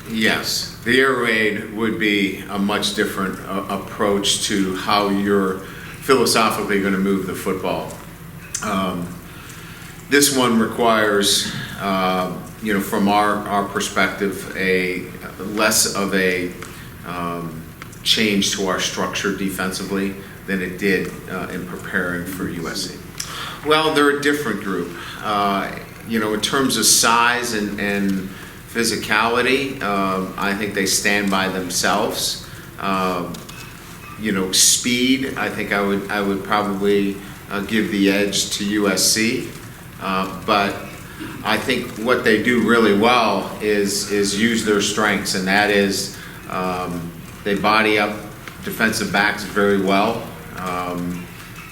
Yes, the air raid would be a much different approach to how you're philosophically going to move the football. This one requires, from our perspective, a less of a change to our structure defensively than it did in preparing for USC. Well, they're a different group. In terms of size and physicality, I think they stand by themselves. Speed, I think I would probably give the edge to USC. But I think what they do really well is use their strengths, and that is they body up defensive backs very well,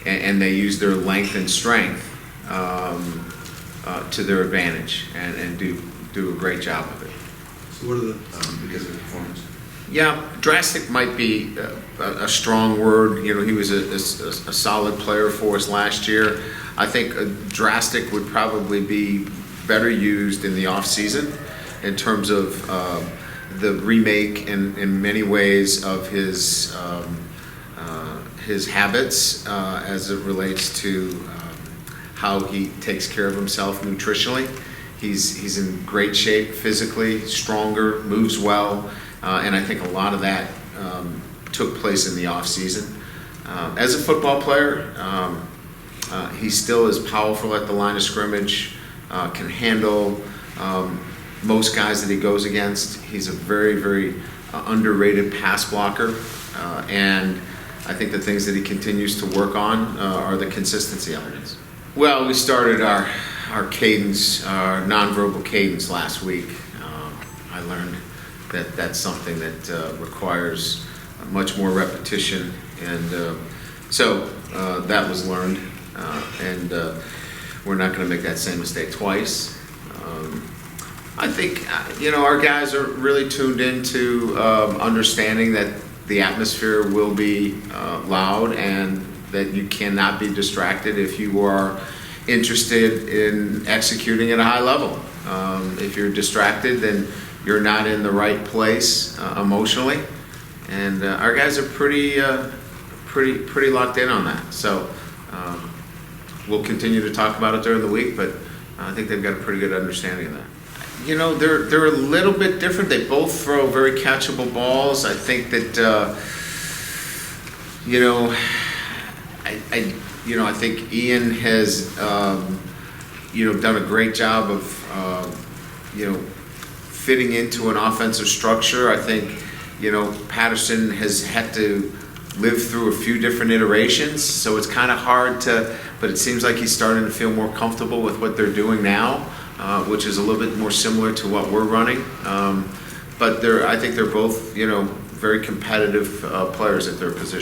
and they use their length and strength to their advantage, and do a great job of it. So what are the because of the performance? Yeah, drastic might be a strong word. He was a solid player for us last year. I think drastic would probably be better used in the off season in terms of the remake in many ways of his habits as it relates to how he takes care of himself nutritionally. He's in great shape physically, stronger, moves well, and I think a lot of that took place in the off season. As a football player, he still is powerful at the line of scrimmage, can handle most guys that he goes against. He's a very, very underrated pass blocker, and I think the things that he continues to work on are the consistency elements. Well, we started our cadence, our nonverbal cadence last week. I learned that that's something that requires much more repetition, and so that was learned, and we're not going to make that same mistake twice. I think our guys are really tuned into understanding that the atmosphere will be loud, and that you cannot be distracted if you are interested in executing at a high level. If you're distracted, then you're not in the right place emotionally, and our guys are pretty locked in on that. So we'll continue to talk about it during the week, but I think they've got a pretty good understanding of that. They're a little bit different. They both throw very catchable balls. I think that I think Ian has done a great job of fitting into an offensive structure. I think Patterson has had to live through a few different iterations, so it's kind of hard but it seems like he's starting to feel more comfortable with what they're doing now, which is a little bit more similar to what we're running. But I think they're both very competitive players at their position.